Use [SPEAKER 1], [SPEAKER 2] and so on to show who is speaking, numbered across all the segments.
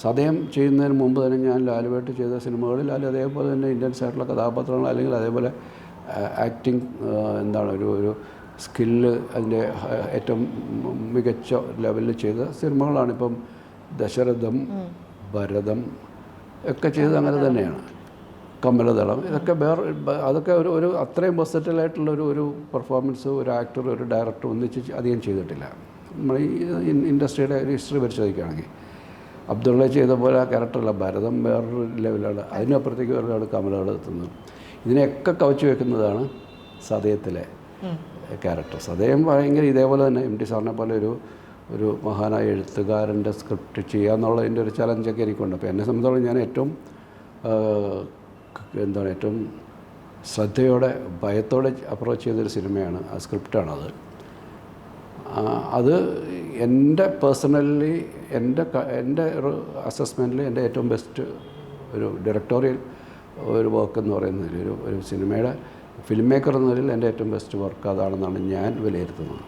[SPEAKER 1] സതയം ചെയ്യുന്നതിന് മുമ്പ് തന്നെ ഞാൻ ലാലുവായിട്ട് ചെയ്ത സിനിമകളിൽ അതേപോലെ തന്നെ ഇൻറ്റൻസ് ആയിട്ടുള്ള കഥാപാത്രങ്ങൾ അല്ലെങ്കിൽ അതേപോലെ ആക്ടിങ് എന്താണ് ഒരു സ്കില്ല് അതിൻ്റെ ഏറ്റവും മികച്ച ലെവലിൽ ചെയ്ത സിനിമകളാണിപ്പം ദശരഥം, ഭരതം ഒക്കെ ചെയ്തത് അങ്ങനെ തന്നെയാണ്. കമലദളം ഇതൊക്കെ അതൊക്കെ ഒരു അത്രയും വെർസറ്റൈലായിട്ടുള്ള ഒരു പെർഫോമൻസ് ഒരു ആക്ടർ ഒരു ഡയറക്ടർ ഒന്നിച്ച് അധികം ചെയ്തിട്ടില്ല. നമ്മൾ ഈ ഇൻഡസ്ട്രിയുടെ ഒരു ഹിസ്റ്ററി പരിശോധിക്കുകയാണെങ്കിൽ അബ്ദുള്ള ചെയ്ത പോലെ ആ ക്യാരക്ടറല്ല, ഭരതം വേറൊരു ലെവലാണ്, അതിനപ്പുറത്തേക്ക് വേറൊരാൾ കമലകൾ എത്തുന്നത്. ഇതിനെയൊക്കെ കവച്ചു വെക്കുന്നതാണ് സതയത്തിലെ ക്യാരക്ടർ. സതയം ഭയങ്കര ഇതേപോലെ തന്നെ എം ടി സാറിനെ പോലെ ഒരു മഹാനായ എഴുത്തുകാരൻ്റെ സ്ക്രിപ്റ്റ് ചെയ്യുക എന്നുള്ളതിൻ്റെ ഒരു ചലഞ്ചൊക്കെ എനിക്കുണ്ട്. അപ്പോൾ എന്നെ സംബന്ധിച്ചോളം ഞാൻ ഏറ്റവും ഏറ്റവും ശ്രദ്ധയോടെ ഭയത്തോടെ അപ്രോച്ച് ചെയ്തൊരു സിനിമയാണ്, ആ സ്ക്രിപ്റ്റാണത്. അത് എൻ്റെ പേഴ്സണലി എൻ്റെ ഒരു അസസ്മെൻറ്റിൽ എൻ്റെ ഏറ്റവും ബെസ്റ്റ് ഒരു ഡയറക്ടോറിയൽ ഒരു വർക്ക് എന്ന് പറയുന്നതിൽ ഒരു സിനിമയുടെ ഫിലിം മേക്കർ എന്ന നിലയിൽ എൻ്റെ ഏറ്റവും ബെസ്റ്റ് വർക്ക് അതാണെന്നാണ് ഞാൻ വിലയിരുത്തുന്നത്.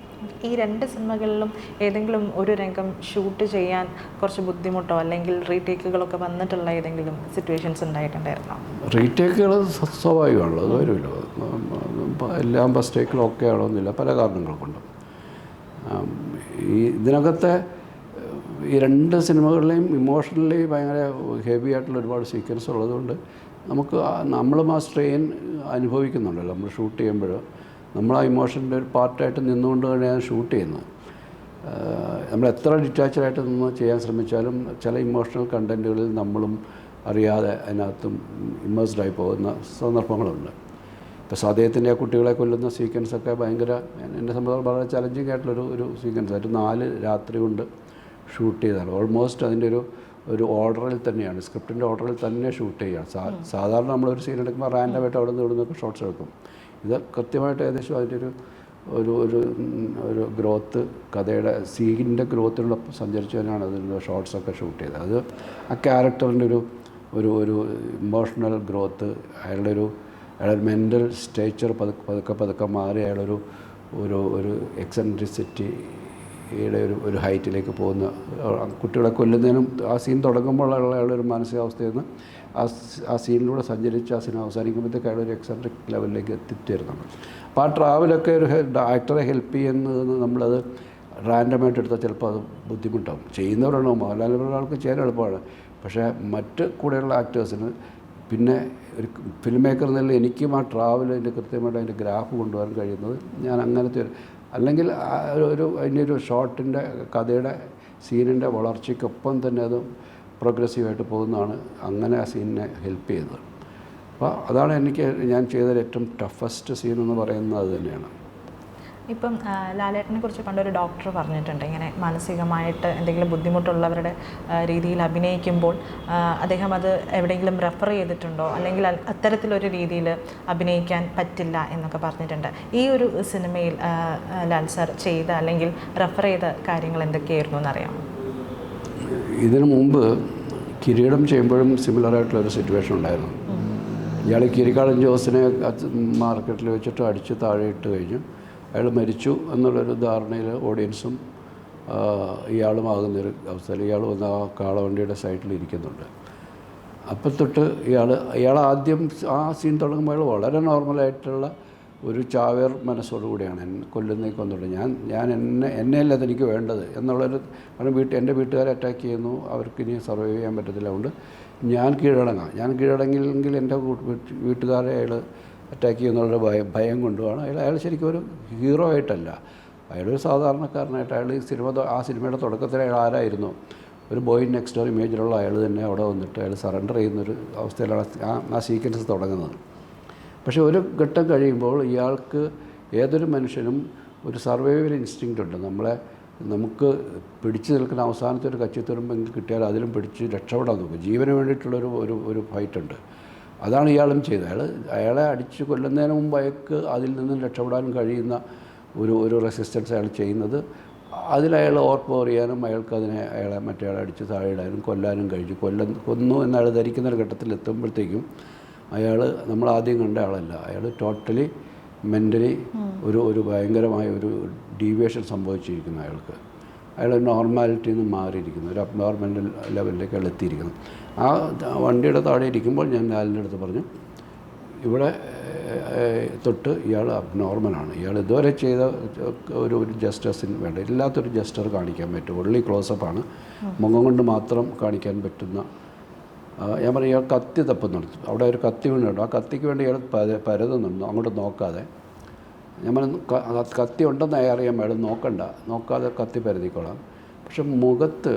[SPEAKER 2] ഈ രണ്ട് സിനിമകളിലും ഏതെങ്കിലും ഒരു രംഗം ഷൂട്ട് ചെയ്യാൻ കുറച്ച് ബുദ്ധിമുട്ടോ അല്ലെങ്കിൽ റീടേക്കുകളൊക്കെ വന്നിട്ടുള്ള ഏതെങ്കിലും സിറ്റുവേഷൻസ് ഉണ്ടായിട്ടുണ്ടായിരുന്നോ?
[SPEAKER 1] റീടേക്കുകൾ സ്വാഭാവികമാണല്ലോ, അത് വരുമല്ലോ. എല്ലാം ഫസ്റ്റേക്കിലും ഒക്കെ ആണോന്നില്ല, പല കാരണങ്ങൾ കൊണ്ടും. ഇതിനകത്തെ ഈ രണ്ട് സിനിമകളിലെയും ഇമോഷണലി ഭയങ്കര ഹെവി ആയിട്ടുള്ള ഒരുപാട് സീക്വൻസ് ഉള്ളതുകൊണ്ട് നമ്മളും ആ സ്ട്രെയിൻ അനുഭവിക്കുന്നുണ്ടല്ലോ. നമ്മൾ ഷൂട്ട് ചെയ്യുമ്പോൾ നമ്മൾ ആ ഇമോഷൻ്റെ ഒരു പാർട്ടായിട്ട് നിന്നുകൊണ്ട് തന്നെയാണ് ഷൂട്ട് ചെയ്യുന്നത്. നമ്മൾ എത്ര ഡിറ്റാച്ചഡായിട്ട് നിന്ന് ചെയ്യാൻ ശ്രമിച്ചാലും ചില ഇമോഷണൽ കണ്ടൻറ്റുകളിൽ നമ്മളും അറിയാതെ അതിനകത്തും ഇമ്മേഴ്സ്ഡായി പോകുന്ന സന്ദർഭങ്ങളുണ്ട്. ഇപ്പോൾ സതയത്തിൻ്റെ ആ കുട്ടികളെ കൊല്ലുന്ന സീക്വൻസൊക്കെ ഭയങ്കര എന്നെ സംബന്ധിച്ച് വളരെ ചലഞ്ചിങ് ആയിട്ടുള്ളൊരു സീക്വൻസ് ആയിട്ട് 4 രാത്രി കൊണ്ട് ഷൂട്ട് ചെയ്തതാണ്. ഓൾമോസ്റ്റ് അതിൻ്റെ ഒരു ഓർഡറിൽ തന്നെയാണ്, സ്ക്രിപ്റ്റിൻ്റെ ഓർഡറിൽ തന്നെ ഷൂട്ട് ചെയ്യുകയാണ്. സാധാരണ നമ്മളൊരു സീൻ എടുക്കുമ്പോൾ റാൻഡമായിട്ട് അവിടെ നിന്ന് ഇവിടുന്നൊക്കെ ഷോട്ട്സ് എടുക്കും. ഇത് കൃത്യമായിട്ട് ഏകദേശം അതിൻ്റെ ഒരു ഗ്രോത്ത്, കഥയുടെ സീനിൻ്റെ ഗ്രോത്തിലുള്ള സഞ്ചരിച്ച് തന്നെയാണ് അതിൻ്റെ ഷോട്ട്സൊക്കെ ഷൂട്ട് ചെയ്തത്. അത് ആ ക്യാരക്ടറിൻ്റെ ഒരു ഇമോഷണൽ ഗ്രോത്ത്, അയാളുടെ മെൻ്റൽ സ്റ്റേച്ചർ പതുക്കെ മാറി അയാളൊരു എക്സെൻട്രിസിറ്റിയുടെ ഒരു ഹൈറ്റിലേക്ക് പോകുന്ന, കുട്ടികളെ കൊല്ലുന്നതിനും ആ സീൻ തുടങ്ങുമ്പോഴുള്ള അയാളൊരു മാനസികാവസ്ഥയിൽ നിന്ന് ആ സീനിലൂടെ സഞ്ചരിച്ച് ആ സിനിമ അവസാനിക്കുമ്പോഴത്തേക്ക് അയാളൊരു എക്സെൻട്രിക് ലെവലിലേക്ക് എത്തിച്ചേരുന്നുണ്ട്. അപ്പോൾ ആ ട്രാവലൊക്കെ ഒരു ആക്ടറെ ഹെൽപ്പ് ചെയ്യുന്നത് നമ്മളത് റാൻഡമായിട്ട് എടുത്താൽ ചിലപ്പോൾ അത് ബുദ്ധിമുട്ടാവും. ചെയ്യുന്നവരാണോ മോഹൻലാൽ ഒരാൾക്ക് ചെയ്യാൻ എളുപ്പമാണ്. പക്ഷേ മറ്റ് കൂടെയുള്ള ആക്ടേഴ്സിന് പിന്നെ ഒരു ഫിലിം മേക്കർ എന്നല്ല എനിക്കും ആ ട്രാവലിൻ്റെ കൃത്യമായിട്ട് അതിൻ്റെ ഗ്രാഫ് കൊണ്ടുപോകാൻ കഴിയുന്നത് ഞാൻ അങ്ങനത്തെ അല്ലെങ്കിൽ അതിൻ്റെ ഒരു ഷോട്ടിൻ്റെ കഥയുടെ സീനിൻ്റെ വളർച്ചയ്ക്കൊപ്പം തന്നെ അത് പ്രോഗ്രസീവായിട്ട് പോകുന്നതാണ് അങ്ങനെ ആ സീനിനെ ഹെൽപ്പ് ചെയ്തത്. അപ്പോൾ അതാണ് ഞാൻ ചെയ്തതിൽ ഏറ്റവും ടഫസ്റ്റ് സീൻ എന്ന് പറയുന്നത് അത് തന്നെയാണ്.
[SPEAKER 2] ഇപ്പം ലാലേട്ടനെ കുറിച്ച് പണ്ടൊരു ഡോക്ടർ പറഞ്ഞിട്ടുണ്ട്, ഇങ്ങനെ മാനസികമായിട്ട് എന്തെങ്കിലും ബുദ്ധിമുട്ടുള്ളവരുടെ രീതിയിൽ അഭിനയിക്കുമ്പോൾ അദ്ദേഹം അത് എവിടെയെങ്കിലും റെഫർ ചെയ്തിട്ടുണ്ടോ, അല്ലെങ്കിൽ അത്തരത്തിലൊരു രീതിയിൽ അഭിനയിക്കാൻ പറ്റില്ല എന്നൊക്കെ പറഞ്ഞിട്ടുണ്ട്. ഈ ഒരു സിനിമയിൽ ലാൽ സാർ ചെയ്ത അല്ലെങ്കിൽ റെഫർ ചെയ്ത കാര്യങ്ങൾ എന്തൊക്കെയായിരുന്നു എന്നറിയാം?
[SPEAKER 1] ഇതിനു മുമ്പ് കിരീടം ചെയ്യുമ്പോഴും സിമിലറായിട്ടുള്ളൊരു സിറ്റുവേഷൻ ഉണ്ടായിരുന്നു. ഇയാൾ കിരിക്കാടൻ ജോസിനെ മാർക്കറ്റിൽ വെച്ചിട്ട് അടിച്ച് താഴെ ഇട്ട് കഴിഞ്ഞു. അയാൾ മരിച്ചു എന്നുള്ളൊരു ധാരണയിൽ ഓഡിയൻസും ഇയാളുമാകുന്നൊരു അവസ്ഥയിൽ ഇയാൾ വന്ന് ആ കാളവണ്ടിയുടെ സൈഡിൽ ഇരിക്കുന്നുണ്ട്. അപ്പം തൊട്ട് ഇയാൾ ആദ്യം ആ സീൻ തുടങ്ങുമ്പോൾ അയാൾ വളരെ നോർമലായിട്ടുള്ള ഒരു ചാവേർ മനസ്സോടുകൂടിയാണ് കൊല്ലുന്നേക്ക് വന്നിട്ട് ഞാൻ എന്നെയല്ല അതെനിക്ക് വേണ്ടത് എന്നുള്ളൊരു, കാരണം എൻ്റെ വീട്ടുകാരെ അറ്റാക്ക് ചെയ്യുന്നു, അവർക്ക് ഇനി സർവൈവ് ചെയ്യാൻ പറ്റത്തില്ല, അതുകൊണ്ട് ഞാൻ കീഴടങ്ങില്ലെങ്കിൽ എൻ്റെ വീട്ടുകാരെ അയാൾ അറ്റാക്ക് ചെയ്യുന്നുള്ള ഭയം കൊണ്ടുമാണ് അയാൾ ശരിക്കും ഒരു ഹീറോ ആയിട്ടല്ല, അയാളൊരു സാധാരണക്കാരനായിട്ട് ആ സിനിമയുടെ തുടക്കത്തിൽ അയാൾ ആരായിരുന്നു, ഒരു ബോയ് നെക്സ്റ്റ് ഡോർ ഇമേജിലുള്ള അയാൾ തന്നെ അവിടെ വന്നിട്ട് അയാൾ സറണ്ടർ ചെയ്യുന്നൊരു അവസ്ഥയിലാണ് ആ സീക്വൻസ് തുടങ്ങുന്നത്. പക്ഷേ ഒരു ഘട്ടം കഴിയുമ്പോൾ ഇയാൾക്ക് ഏതൊരു മനുഷ്യനും ഒരു സർവൈവൽ ഇൻസ്റ്റിങ്ക്റ്റ് ഉണ്ട്. നമുക്ക് പിടിച്ചു നിൽക്കുന്ന അവസാനത്തെ ഒരു കച്ചിത്തുരുമ്പെങ്കിൽ കിട്ടിയാൽ അതിലും പിടിച്ച് രക്ഷപ്പെടാൻ നോക്കും. ജീവന് വേണ്ടിയിട്ടുള്ളൊരു ഫൈറ്റുണ്ട്. അതാണ് ഇയാളും ചെയ്തത്. അയാളെ അടിച്ച് കൊല്ലുന്നതിന് മുമ്പ് അയാൾക്ക് അതിൽ നിന്നും രക്ഷപ്പെടാനും കഴിയുന്ന ഒരു റെസിസ്റ്റൻസ് അയാൾ ചെയ്യുന്നത്. അതിലയാൾ ഓവർപവർ ചെയ്യാനും അയാളെ മറ്റേയാളെ അടിച്ച് താഴെ ഇടാനും കൊല്ലാനും കഴിച്ചു. കൊന്നു എന്നയാൾ ധരിക്കുന്ന ഒരു ഘട്ടത്തിൽ എത്തുമ്പോഴത്തേക്കും അയാൾ നമ്മളാദ്യം കണ്ട ആളല്ല, അയാൾ ടോട്ടലി മെൻ്റലി ഒരു ഭയങ്കരമായ ഒരു ഡീവിയേഷൻ സംഭവിച്ചിരിക്കുന്നു അയാൾക്ക്. അയാൾ നോർമാലിറ്റിയിൽ നിന്ന് മാറിയിരിക്കുന്നു, ഒരു അബ്നോർമൽ ലെവലിലേക്ക് അയാൾ എത്തിയിരിക്കുന്നു. ആ വണ്ടിയുടെ താഴെ ഇരിക്കുമ്പോൾ ഞാൻ ലാലിൻ്റെ അടുത്ത് പറഞ്ഞു, ഇവിടെ തൊട്ട് ഇയാൾ അബ്നോർമലാണ്, ഇയാൾ ഇതുവരെ ചെയ്ത ഒരു ജസ്റ്റസിന് വേണ്ട ഇല്ലാത്തൊരു ജസ്റ്റർ കാണിക്കാൻ പറ്റും, ഒള്ളി ക്ലോസപ്പാണ്, മുഖം കൊണ്ട് മാത്രം കാണിക്കാൻ പറ്റുന്ന. ഞാൻ പറഞ്ഞു ഇയാൾ കത്തി തപ്പുന്നുണ്ട്, അവിടെ ഒരു കത്തി വീണുണ്ട്, ആ കത്തിക്ക് വേണ്ടി ഇയാൾ പരതുന്നുണ്ട് അങ്ങോട്ട് നോക്കാതെ. ഞാൻ പറഞ്ഞു കത്തി ഉണ്ടെന്ന് അറിയാം, അയാൾ നോക്കാതെ കത്തി പരതിക്കോളാം, പക്ഷെ മുഖത്ത്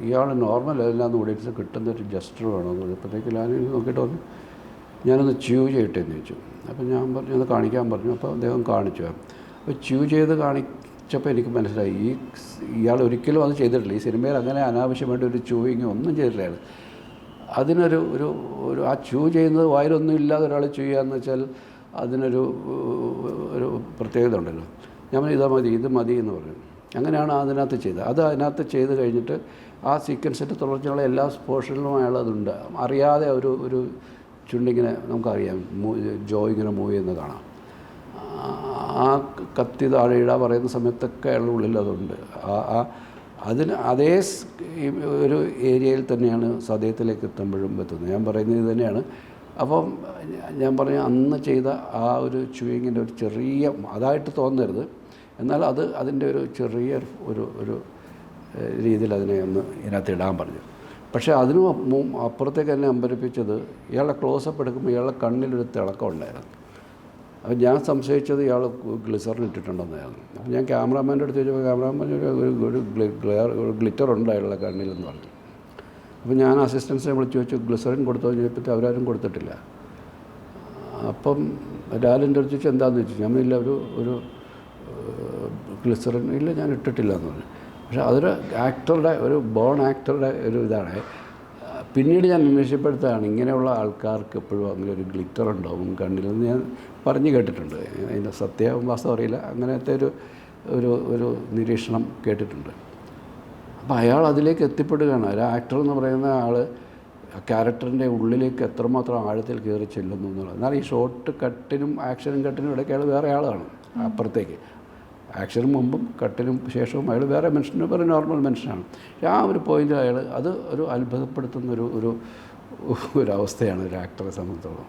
[SPEAKER 1] ഇയാൾ നോർമൽ എല്ലാന്ന് ഓടിയിട്ട് കിട്ടുന്നൊരു ജസ്റ്റർ വേണമെന്ന് പറഞ്ഞപ്പോഴത്തേക്ക് ഞാൻ നോക്കിയിട്ട് പറഞ്ഞു ഞാനൊന്ന് ച്യൂ ചെയ്യട്ടെ എന്ന് ചോദിച്ചു. അപ്പോൾ ഞാൻ പറഞ്ഞു അത് കാണിക്കാൻ പറഞ്ഞു. അപ്പോൾ അദ്ദേഹം കാണിച്ചു. അപ്പോൾ ച്യൂ ചെയ്ത് കാണിച്ചപ്പോൾ എനിക്ക് മനസ്സിലായി ഇയാൾ ഒരിക്കലും അത് ചെയ്തിട്ടില്ല. ഈ സിനിമയിൽ അങ്ങനെ അനാവശ്യമായിട്ട് ഒരു ച്യൂയിങ് ഒന്നും ചെയ്തിട്ടില്ല. അതിനൊരു ഒരു ഒരു ആ ച്യൂ ചെയ്യുന്നത് വായിലൊന്നും ഇല്ലാതെ ഒരാൾ ചെയ്യുകയെന്ന് വെച്ചാൽ അതിനൊരു ഒരു പ്രത്യേകത ഉണ്ടല്ലോ. ഞാൻ പറഞ്ഞു ഇത് മതി എന്ന് പറഞ്ഞു. അങ്ങനെയാണ് അതിനകത്ത് ചെയ്തത്. അതിനകത്ത് ചെയ്ത് കഴിഞ്ഞിട്ട് ആ സീക്വൻസിൻ്റെ തുടർച്ചയുള്ള എല്ലാ പോർഷനിലും അയാൾ അതുണ്ട്. അറിയാതെ ഒരു ചുണ്ടിങ്ങനെ നമുക്കറിയാം ജോ ഇങ്ങനെ മൂവ് ചെയ്യുന്നത് കാണാം. ആ കത്തി താഴെ ഇടാൻ പറയുന്ന സമയത്തൊക്കെ അയാളുടെ ഉള്ളിൽ അതുണ്ട്. അതേ ഒരു ഏരിയയിൽ തന്നെയാണ് സദയത്തിലേക്ക് എത്തുമ്പോഴും എത്തുന്നത്. ഞാൻ പറയുന്നത് ഇത് തന്നെയാണ്. അപ്പം ഞാൻ പറഞ്ഞു അന്ന് ചെയ്ത ആ ഒരു ച്യൂയിങ്ങിൻ്റെ ഒരു ചെറിയ അതായിട്ട് തോന്നരുത്, എന്നാൽ അതിൻ്റെ ഒരു ചെറിയ ഒരു രീതിയിൽ അതിനെ ഒന്ന് ഇതിനകത്ത് ഇടാൻ പറഞ്ഞു. പക്ഷേ അതിനും അപ്പുറത്തേക്ക് എന്നെ അമ്പരിപ്പിച്ചത് ഇയാളുടെ ക്ലോസപ്പ് എടുക്കുമ്പോൾ ഇയാളുടെ കണ്ണിലൊരു തിളക്കം ഉണ്ടായിരുന്നു. അപ്പോൾ ഞാൻ സംശയിച്ചത് ഇയാൾ ഗ്ലിസറിൻ ഇട്ടിട്ടുണ്ടെന്നായിരുന്നു. അപ്പോൾ ഞാൻ ക്യാമറാമാൻ്റെ അടുത്ത് ചോദിച്ചപ്പോൾ ക്യാമറാമാൻ ഒരു ഗ്ലിറ്റർ ഉണ്ട് അയാളുടെ കണ്ണിലെന്ന് പറഞ്ഞു. അപ്പോൾ ഞാൻ അസിസ്റ്റൻസിനെ വിളിച്ച് ചോദിച്ചു ഗ്ലിസറിൻ കൊടുത്തോ ചോദിച്ചിട്ട് അവരാരും കൊടുത്തിട്ടില്ല. അപ്പം ലാലിൻ്റെ അടുത്ത് ചോദിച്ചു എന്താണെന്ന് ചോദിച്ചു. ഞാൻ ഇല്ല ഒരു ഗ്ലിസറിൻ ഇല്ല ഞാൻ ഇട്ടിട്ടില്ല എന്ന് പറഞ്ഞു. പക്ഷേ അതൊരു ആക്ടറുടെ ഒരു ബോൺ ആക്ടറുടെ ഒരു ഇതാണ്. പിന്നീട് ഞാൻ അന്വേഷിച്ചപ്പെടുത്താണ് ഇങ്ങനെയുള്ള ആൾക്കാർക്ക് എപ്പോഴും അങ്ങനെ ഒരു ഗ്ലിറ്റർ ഉണ്ടാവും കണ്ണിലെന്ന് ഞാൻ പറഞ്ഞു കേട്ടിട്ടുണ്ട്. അതിൻ്റെ സത്യാവസ്ഥ അറിയില്ല, അങ്ങനത്തെ ഒരു നിരീക്ഷണം കേട്ടിട്ടുണ്ട്. അപ്പോൾ അയാൾ അതിലേക്ക് എത്തിപ്പെടുകയാണ്. ഒരു ആക്ടർ എന്ന് പറയുന്ന ആൾ ക്യാരക്ടറിൻ്റെ ഉള്ളിലേക്ക് എത്രമാത്രം ആഴത്തിൽ കയറി ചെല്ലുന്നു എന്നുള്ളത്. എന്നാൽ ഈ ഷോർട്ട് കട്ടിനും ആക്ഷനും കട്ടിനും ഇടയ്ക്ക് അയാൾ വേറെ ആളാണ്. അപ്പുറത്തേക്ക് ആക്ഷനും മുമ്പും കട്ടിനും ശേഷവും അയാൾ വേറെ മനുഷ്യനും വേറെ നോർമൽ മനുഷ്യനാണ്. ആ ഒരു പോയിൻ്റ് അയാൾ അത് ഒരു അത്ഭുതപ്പെടുത്തുന്ന ഒരു അവസ്ഥയാണ് ഒരു ആക്ടറെ സംബന്ധിച്ചിടത്തോളം.